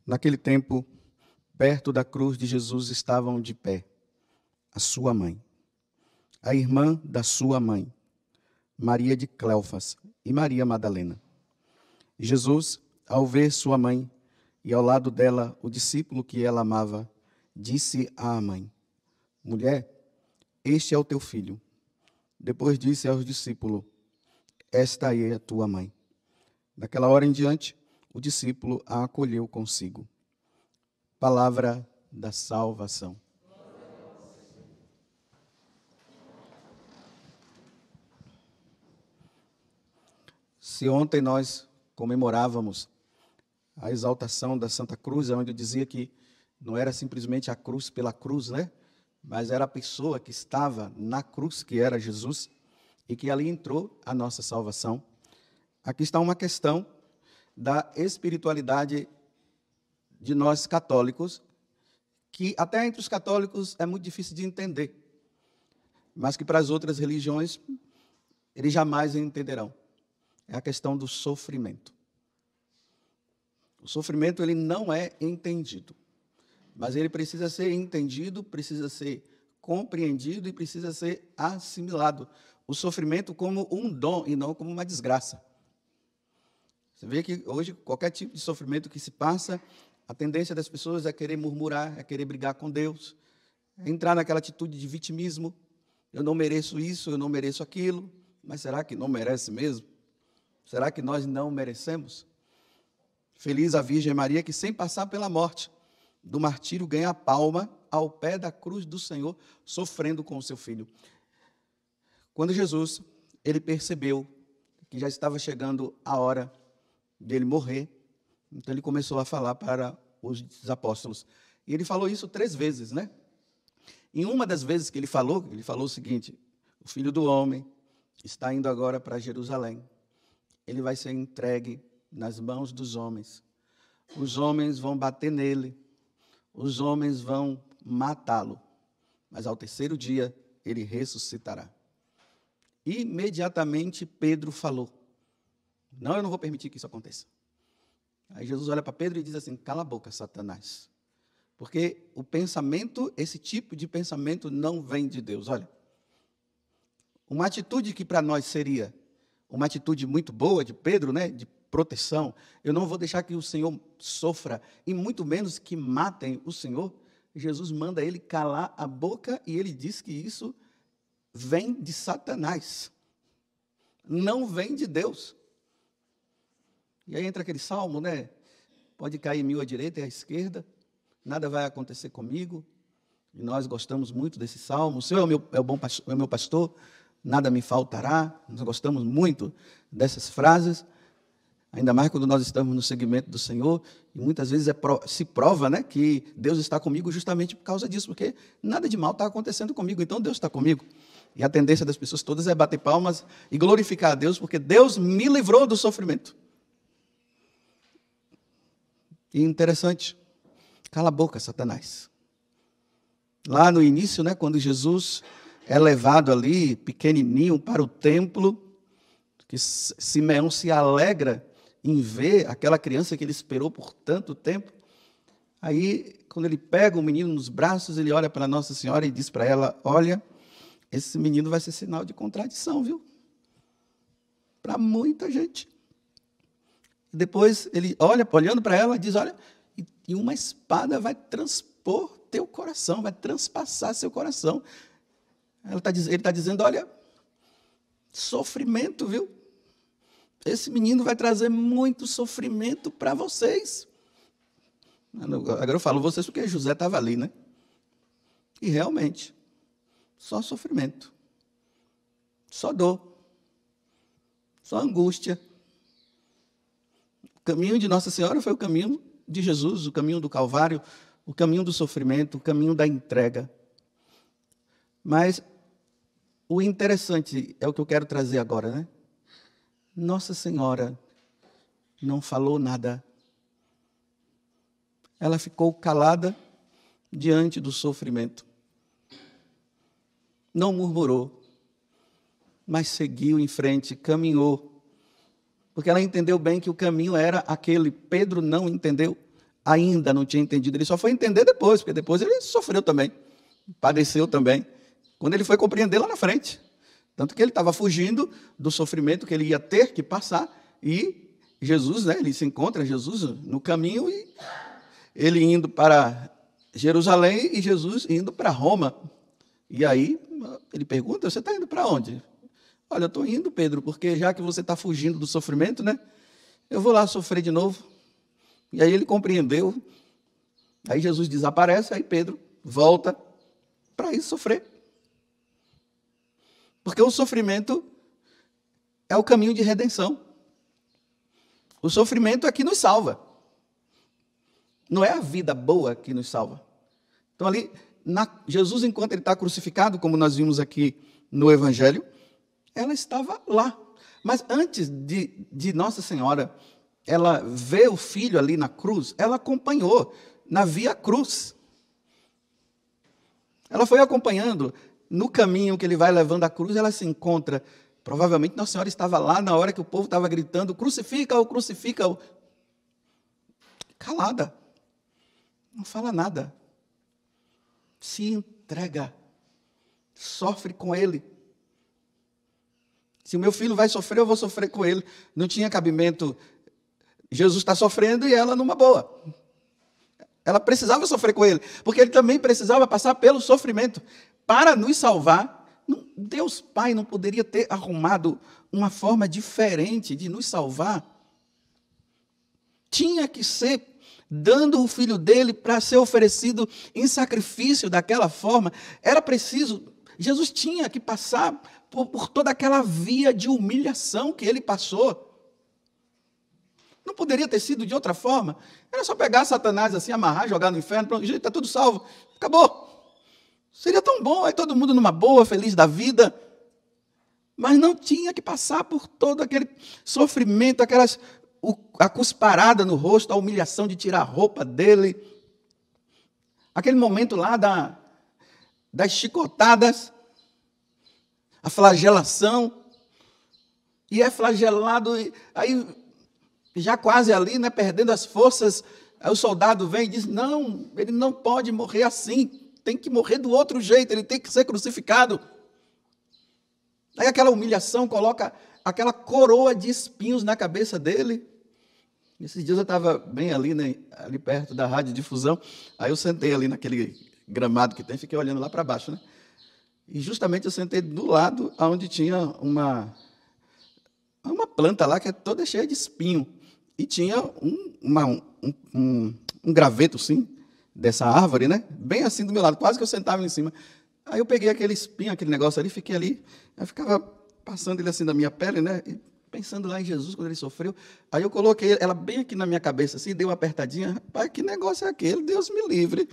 Naquele tempo, perto da cruz de Jesus estavam de pé a sua mãe, a irmã da sua mãe, Maria de Cleofas e Maria Madalena. E Jesus, ao ver sua mãe e ao lado dela o discípulo que ela amava, disse à mãe: Mulher, este é o teu filho. Depois disse aos discípulos: Esta aí é a tua mãe. Daquela hora em diante, o discípulo a acolheu consigo. Palavra da salvação. Se ontem nós comemorávamos a exaltação da Santa Cruz, onde eu dizia que não era simplesmente a cruz pela cruz, né? Mas era a pessoa que estava na cruz, que era Jesus, e que ali entrou a nossa salvação. Aqui está uma questão da espiritualidade de nós católicos, que até entre os católicos é muito difícil de entender, mas que para as outras religiões eles jamais entenderão. É a questão do sofrimento. O sofrimento ele não é entendido, mas ele precisa ser entendido, precisa ser compreendido e precisa ser assimilado. O sofrimento como um dom e não como uma desgraça. Você vê que hoje qualquer tipo de sofrimento que se passa, a tendência das pessoas é querer murmurar, é querer brigar com Deus, é entrar naquela atitude de vitimismo. Eu não mereço isso, eu não mereço aquilo. Mas será que não merece mesmo? Será que nós não merecemos? Feliz a Virgem Maria que, sem passar pela morte do martírio, ganha a palma ao pé da cruz do Senhor, sofrendo com o seu filho. Quando Jesus, ele percebeu que já estava chegando a hora dele morrer, então ele começou a falar para os apóstolos. E ele falou isso 3 vezes, né? Em uma das vezes que ele falou o seguinte: o Filho do Homem está indo agora para Jerusalém. Ele vai ser entregue nas mãos dos homens. Os homens vão bater nele. Os homens vão matá-lo. Mas ao 3º dia, ele ressuscitará. Imediatamente, Pedro falou: não, eu não vou permitir que isso aconteça. Aí Jesus olha para Pedro e diz assim: cala a boca, Satanás. Porque o pensamento, esse tipo de pensamento não vem de Deus. Olha, uma atitude que para nós seria uma atitude muito boa de Pedro, né, de proteção. Eu não vou deixar que o Senhor sofra, e muito menos que matem o Senhor. Jesus manda ele calar a boca e ele diz que isso vem de Satanás, não vem de Deus. E aí entra aquele salmo, né? Pode cair 1000 à direita e à esquerda, nada vai acontecer comigo. E nós gostamos muito desse salmo. O Senhor é o meu pastor, nada me faltará. Nós gostamos muito dessas frases, ainda mais quando nós estamos no segmento do Senhor, e muitas vezes se prova, né, que Deus está comigo justamente por causa disso, porque nada de mal está acontecendo comigo, então Deus está comigo. E a tendência das pessoas todas é bater palmas e glorificar a Deus, porque Deus me livrou do sofrimento. E interessante, cala a boca, Satanás. Lá no início, né, quando Jesus é levado ali, pequenininho, para o templo, que Simeão se alegra em ver aquela criança que ele esperou por tanto tempo. Aí, quando ele pega o menino nos braços, ele olha para Nossa Senhora e diz para ela: olha, esse menino vai ser sinal de contradição, viu? Para muita gente. Depois ele olha, olhando para ela, diz: olha, e uma espada vai transpor teu coração, vai transpassar seu coração. Ele está dizendo: olha, sofrimento, viu? Esse menino vai trazer muito sofrimento para vocês. Agora eu falo vocês porque José estava ali, né? E realmente, só sofrimento, só dor, só angústia. O caminho de Nossa Senhora foi o caminho de Jesus, o caminho do Calvário, o caminho do sofrimento, o caminho da entrega. Mas o interessante é o que eu quero trazer agora, né? Nossa Senhora não falou nada. Ela ficou calada diante do sofrimento. Não murmurou, mas seguiu em frente, caminhou. Porque ela entendeu bem que o caminho era aquele. Pedro não entendeu. ainda não tinha entendido, ele só foi entender depois, porque depois ele sofreu também, padeceu também, quando ele foi compreender lá na frente. Tanto que ele estava fugindo do sofrimento que ele ia ter que passar, e Jesus, né, ele se encontra Jesus no caminho, e ele indo para Jerusalém e Jesus indo para Roma. E aí ele pergunta, você está indo para onde? Olha, eu estou indo, Pedro, porque já que você está fugindo do sofrimento, né, eu vou lá sofrer de novo. E aí ele compreendeu. Aí Jesus desaparece, aí Pedro volta para ir sofrer. Porque o sofrimento é o caminho de redenção. O sofrimento é que nos salva. Não é a vida boa que nos salva. Então ali, Jesus, enquanto ele está crucificado, como nós vimos aqui no Evangelho, ela estava lá. Mas antes de Nossa Senhora, ela vê o filho ali na cruz, ela acompanhou na Via Cruz. Ela foi acompanhando no caminho que ele vai levando a cruz, ela se encontra. Provavelmente Nossa Senhora estava lá na hora que o povo estava gritando, crucifica-o, crucifica-o. Calada. Não fala nada. Se entrega. Sofre com ele. Se o meu filho vai sofrer, eu vou sofrer com ele. Não tinha cabimento. Jesus está sofrendo e ela numa boa. Ela precisava sofrer com ele, porque ele também precisava passar pelo sofrimento para nos salvar. Deus Pai não poderia ter arrumado uma forma diferente de nos salvar. Tinha que ser dando o filho dele para ser oferecido em sacrifício daquela forma. Era preciso, Jesus tinha que passar por toda aquela via de humilhação que ele passou. Não poderia ter sido de outra forma. Era só pegar Satanás assim, amarrar, jogar no inferno, pronto, está tudo salvo, acabou. Seria tão bom, aí todo mundo numa boa, feliz da vida. Mas não tinha que passar por todo aquele sofrimento, a cusparada no rosto, a humilhação de tirar a roupa dele. Aquele momento lá das chicotadas, a flagelação. E é flagelado, aí já quase ali, né, perdendo as forças, aí o soldado vem e diz, não, ele não pode morrer assim, tem que morrer do outro jeito, ele tem que ser crucificado. Aí aquela humilhação coloca aquela coroa de espinhos na cabeça dele. Esses dias eu estava bem ali, né, ali perto da radiodifusão, aí eu sentei ali naquele gramado que tem, fiquei olhando lá para baixo, né? E justamente eu sentei do lado onde tinha uma planta lá que é toda cheia de espinho. E tinha um graveto, assim, dessa árvore, né? Bem assim do meu lado, quase que eu sentava em cima. Aí eu peguei aquele espinho, aquele negócio ali, fiquei ali, eu ficava passando ele assim na minha pele, né? E pensando lá em Jesus, quando ele sofreu. Aí eu coloquei ela bem aqui na minha cabeça, assim, dei uma apertadinha. Rapaz, que negócio é aquele? Deus me livre.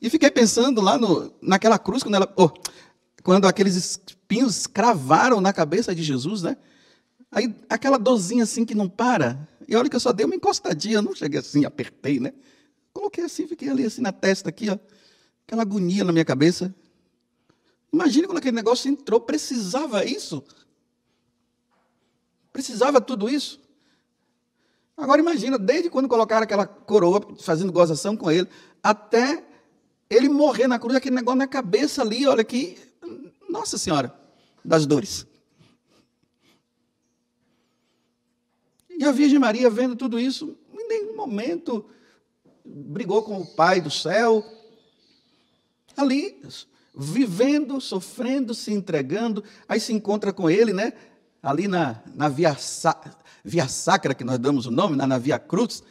E fiquei pensando lá naquela cruz, quando aqueles espinhos cravaram na cabeça de Jesus, né? Aí aquela dorzinha assim que não para. E olha que eu só dei uma encostadinha, não cheguei assim, apertei, né? Coloquei assim, fiquei ali assim na testa aqui, ó. Aquela agonia na minha cabeça. Imagine quando aquele negócio entrou, precisava isso? Precisava tudo isso? Agora imagina, desde quando colocaram aquela coroa, fazendo gozação com ele, até ele morrer na cruz, aquele negócio na cabeça ali, olha que, Nossa Senhora, das dores. E a Virgem Maria, vendo tudo isso, em nenhum momento brigou com o Pai do céu, ali, vivendo, sofrendo, se entregando, aí se encontra com ele, né? Ali na Via Sacra, que nós damos o nome, na Via Cruz,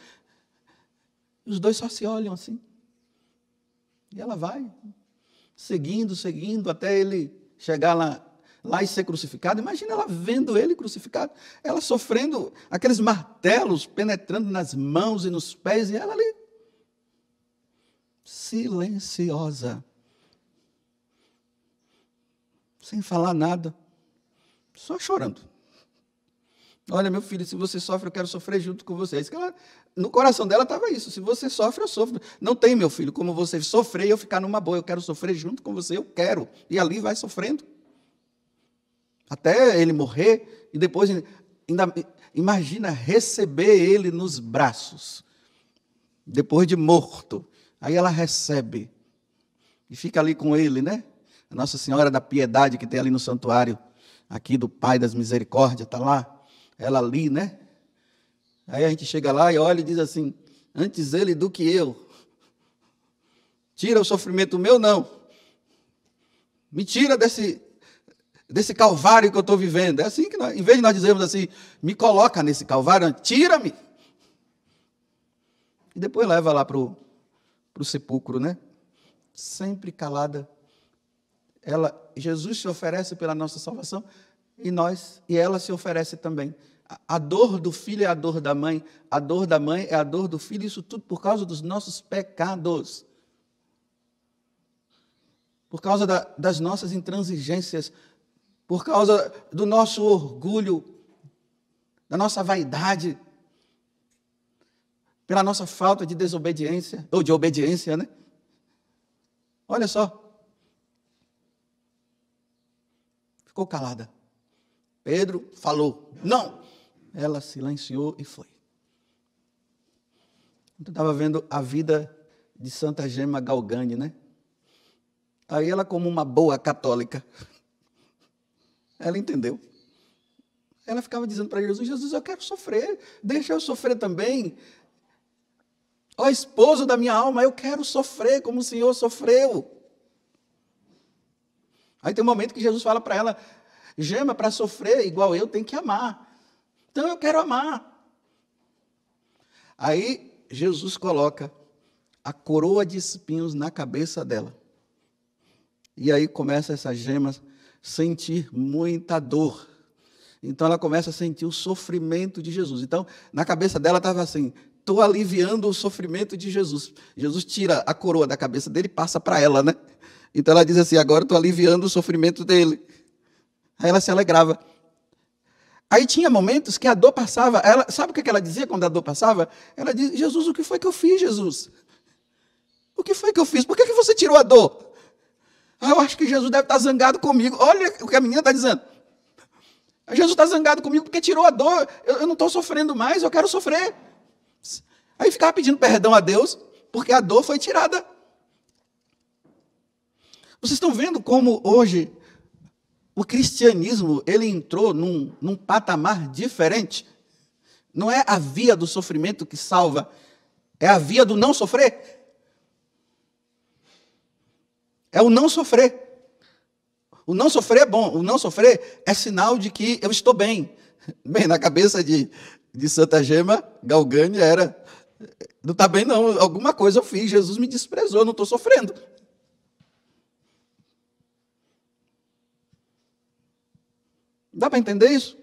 os dois só se olham assim. E ela vai, seguindo, até ele chegar lá e ser crucificado. Imagina ela vendo ele crucificado, ela sofrendo aqueles martelos penetrando nas mãos e nos pés, e ela ali, silenciosa, sem falar nada, só chorando. Olha, meu filho, se você sofre, eu quero sofrer junto com você. No coração dela estava isso, se você sofre, eu sofro. Não tem, meu filho, como você sofrer e eu ficar numa boa, eu quero sofrer junto com você, eu quero. E ali vai sofrendo. Até ele morrer, e depois ainda imagina receber ele nos braços, depois de morto. Aí ela recebe e fica ali com ele, né? A Nossa Senhora da Piedade, que tem ali no santuário, aqui do Pai das Misericórdias, está lá, ela ali, né? Aí a gente chega lá e olha e diz assim, antes ele do que eu. Tira o sofrimento meu, não. Me tira desse calvário que eu estou vivendo. É assim que nós, em vez de nós dizermos assim, me coloca nesse calvário, tira-me. E depois leva lá para o sepulcro, né? Sempre calada. Jesus se oferece pela nossa salvação e ela se oferece também. A dor do filho é a dor da mãe é a dor do filho, isso tudo por causa dos nossos pecados. Por causa das nossas intransigências, por causa do nosso orgulho, da nossa vaidade, pela nossa falta de desobediência, ou de obediência, né? Olha só. Ficou calada. Pedro falou, não. Ela silenciou e foi. Eu estava vendo a vida de Santa Gema Galgani, né? Aí ela, como uma boa católica, ela entendeu. Ela ficava dizendo para Jesus, Jesus, eu quero sofrer, deixa eu sofrer também. Ó esposo da minha alma, eu quero sofrer como o Senhor sofreu. Aí tem um momento que Jesus fala para ela, Gema, para sofrer igual eu, tem que amar. Então eu quero amar. Aí Jesus coloca a coroa de espinhos na cabeça dela. E aí começa essa Gema a sentir muita dor. Então ela começa a sentir o sofrimento de Jesus. Então, na cabeça dela estava assim, estou aliviando o sofrimento de Jesus. Jesus tira a coroa da cabeça dele e passa para ela, né? Então ela diz assim, agora estou aliviando o sofrimento dele. Aí ela se alegrava. Aí tinha momentos que a dor passava, sabe o que ela dizia quando a dor passava? Ela dizia, Jesus, o que foi que eu fiz, Jesus? O que foi que eu fiz? Por que você tirou a dor? Eu acho que Jesus deve estar zangado comigo. Olha o que a menina está dizendo. Jesus está zangado comigo porque tirou a dor. Eu não estou sofrendo mais, eu quero sofrer. Aí ficava pedindo perdão a Deus, porque a dor foi tirada. Vocês estão vendo como hoje o cristianismo ele entrou num patamar diferente? Não é a via do sofrimento que salva, é a via do não sofrer. É o não sofrer. O não sofrer é bom. O não sofrer é sinal de que eu estou bem. Bem, na cabeça de Santa Gema Galgani era, não está bem não, alguma coisa eu fiz, Jesus me desprezou, eu não estou sofrendo. Dá para entender isso?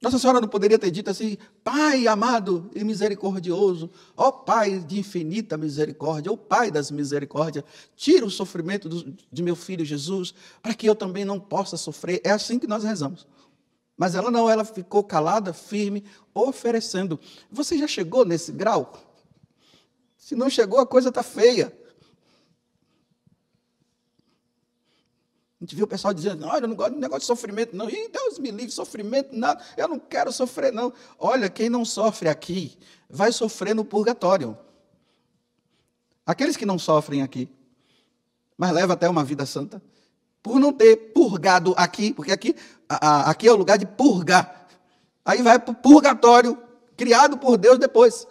Nossa Senhora não poderia ter dito assim, Pai amado e misericordioso, ó Pai de infinita misericórdia, ó Pai das misericórdias, tira o sofrimento de meu filho Jesus, para que eu também não possa sofrer. É assim que nós rezamos. Mas ela não, ela ficou calada, firme, oferecendo. Você já chegou nesse grau? Se não chegou, a coisa está feia. A gente viu o pessoal dizendo, olha, eu não gosto de negócio de sofrimento, não. Ih, Deus me livre, sofrimento, nada. Eu não quero sofrer, não. Olha, quem não sofre aqui, vai sofrer no purgatório. Aqueles que não sofrem aqui, mas levam até uma vida santa, por não ter purgado aqui, porque aqui é o lugar de purgar. Aí vai para o purgatório, criado por Deus depois.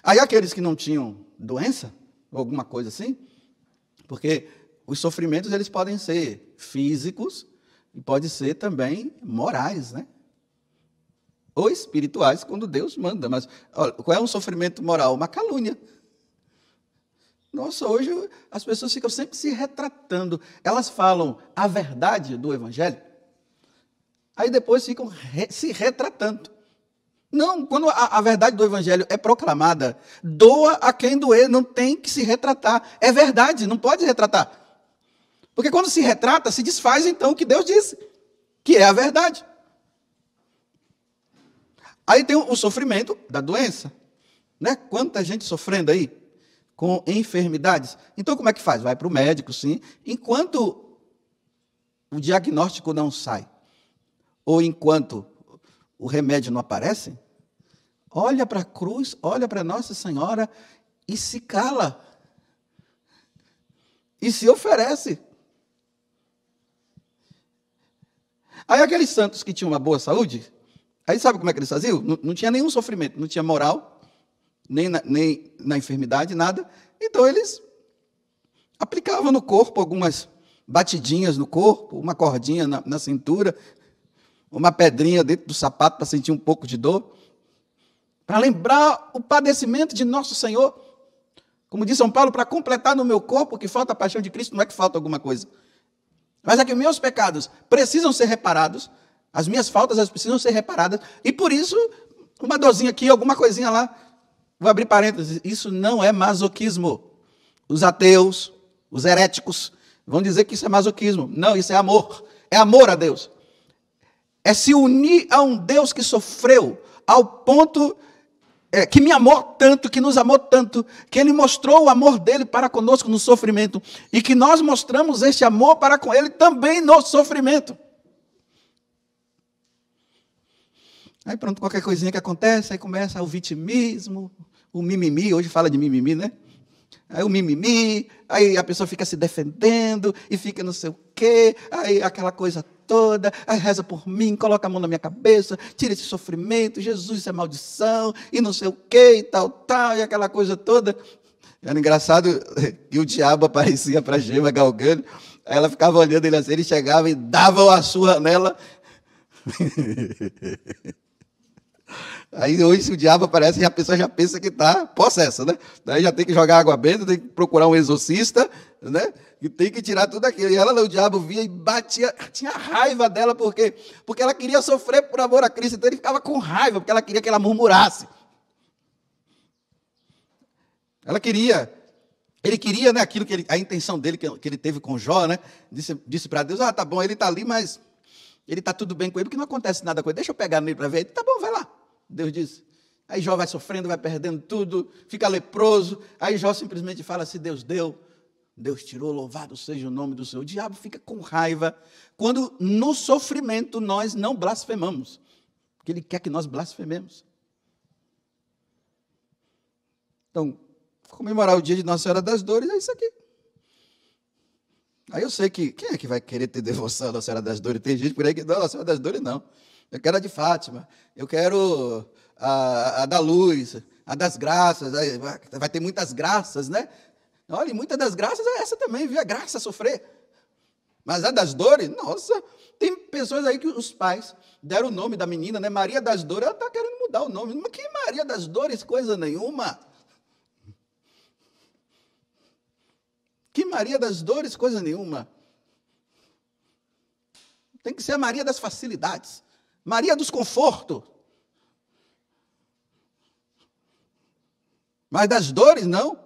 Aí aqueles que não tinham doença, ou alguma coisa assim, porque os sofrimentos eles podem ser físicos e podem ser também morais, né? Ou espirituais, quando Deus manda. Mas olha, qual é um sofrimento moral? Uma calúnia. Nossa, hoje as pessoas ficam sempre se retratando. Elas falam a verdade do Evangelho, aí depois ficam se retratando. Não, quando a verdade do Evangelho é proclamada, doa a quem doer, não tem que se retratar. É verdade, não pode retratar. Porque quando se retrata, se desfaz então o que Deus disse, que é a verdade. Aí tem o sofrimento da doença, né? Quanta gente sofrendo aí com enfermidades. Então como é que faz? Vai para o médico, sim. Enquanto o diagnóstico não sai, ou enquanto o remédio não aparece, olha para a cruz, olha para Nossa Senhora e se cala. E se oferece. Aí aqueles santos que tinham uma boa saúde, aí sabe como é que eles faziam? Não tinha nenhum sofrimento, não tinha moral, nem na enfermidade, nada. Então eles aplicavam no corpo algumas batidinhas no corpo, uma cordinha na cintura, uma pedrinha dentro do sapato para sentir um pouco de dor, para lembrar o padecimento de nosso Senhor. Como diz São Paulo, para completar no meu corpo que falta a paixão de Cristo, não é que falta alguma coisa. Mas é que meus pecados precisam ser reparados, as minhas faltas elas precisam ser reparadas, e por isso, uma dorzinha aqui, alguma coisinha lá. Vou abrir parênteses, isso não é masoquismo. Os ateus, os heréticos, vão dizer que isso é masoquismo. Não, isso é amor a Deus. É se unir a um Deus que sofreu ao ponto que me amou tanto, que nos amou tanto, que Ele mostrou o amor dEle para conosco no sofrimento, e que nós mostramos este amor para com Ele também no sofrimento. Aí pronto, qualquer coisinha que acontece, aí começa o vitimismo, o mimimi, hoje fala de mimimi, né? Aí o mimimi, aí a pessoa fica se defendendo, e fica não sei o quê, aí aquela coisa toda, aí reza por mim, coloca a mão na minha cabeça, tira esse sofrimento, Jesus, isso é maldição, e não sei o quê, e tal, e aquela coisa toda. Era engraçado que o diabo aparecia para Gema galgando, aí ela ficava olhando ele assim, ele chegava e dava uma surra nela. Aí hoje, se o diabo aparece, a pessoa já pensa que está possessa, né? Daí já tem que jogar água benta, tem que procurar um exorcista, né? E tem que tirar tudo aquilo. E ela, o diabo via e batia, tinha raiva dela, porque ela queria sofrer por amor a Cristo, então ele ficava com raiva, porque ela queria que ela murmurasse. Ele queria, né, aquilo a intenção dele, que ele teve com Jó, né? Disse para Deus, tá bom, ele está ali, mas ele está tudo bem com ele, porque não acontece nada com ele, deixa eu pegar nele para ver. Ele, tá bom, vai lá. Deus disse. Aí Jó vai sofrendo, vai perdendo tudo, fica leproso. Aí Jó simplesmente fala assim, Deus deu, Deus tirou, louvado seja o nome do Senhor. O diabo fica com raiva quando no sofrimento nós não blasfemamos, porque ele quer que nós blasfememos. Então, comemorar o dia de Nossa Senhora das Dores é isso aqui. Aí eu sei que, quem é que vai querer ter devoção à Nossa Senhora das Dores? Tem gente por aí que não, Nossa Senhora das Dores não. Eu quero a de Fátima, eu quero a da luz, a das graças, vai ter muitas graças, né? Olha, e muitas das graças é essa também, viu? A graça a sofrer. Mas a das dores, nossa, tem pessoas aí que os pais deram o nome da menina, né? Maria das Dores, ela está querendo mudar o nome. Mas que Maria das Dores, coisa nenhuma. Que Maria das Dores, coisa nenhuma. Tem que ser a Maria das facilidades. Maria dos confortos. Mas das dores, não.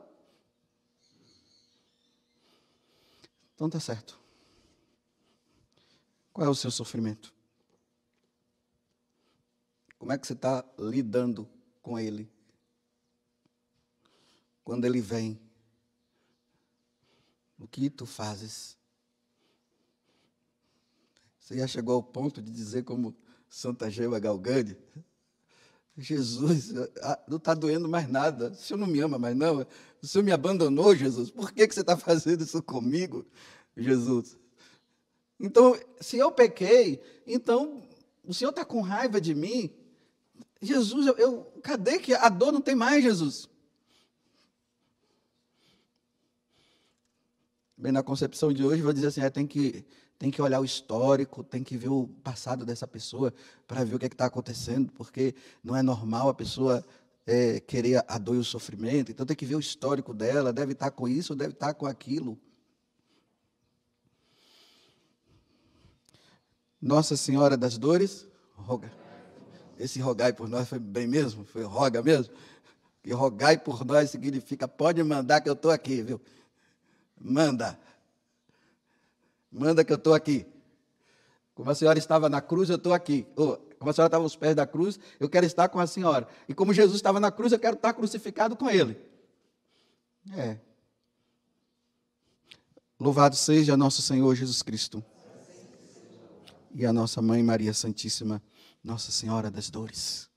Então está certo. Qual é o seu sofrimento? Como é que você está lidando com ele? Quando ele vem, o que tu fazes? Você já chegou ao ponto de dizer como Santa Gema Galgani, Jesus, não está doendo mais nada, o Senhor não me ama mais não, o Senhor me abandonou, Jesus, por que você está fazendo isso comigo, Jesus? Então, se eu pequei, então o Senhor está com raiva de mim, Jesus, cadê que a dor não tem mais, Jesus? Bem, na concepção de hoje, vou dizer assim, tem que olhar o histórico, tem que ver o passado dessa pessoa para ver o que está acontecendo, porque não é normal a pessoa querer a dor e o sofrimento, então tem que ver o histórico dela, deve estar com isso, deve estar com aquilo. Nossa Senhora das Dores, roga. Esse rogai por nós foi bem mesmo? Foi roga mesmo? E rogai por nós significa, pode mandar que eu estou aqui, viu? Manda que eu estou aqui. Como a senhora estava na cruz, eu estou aqui. Como a senhora estava aos pés da cruz, eu quero estar com a senhora. E como Jesus estava na cruz, eu quero estar crucificado com ele. Louvado seja nosso Senhor Jesus Cristo. e a nossa Mãe Maria Santíssima, Nossa Senhora das Dores.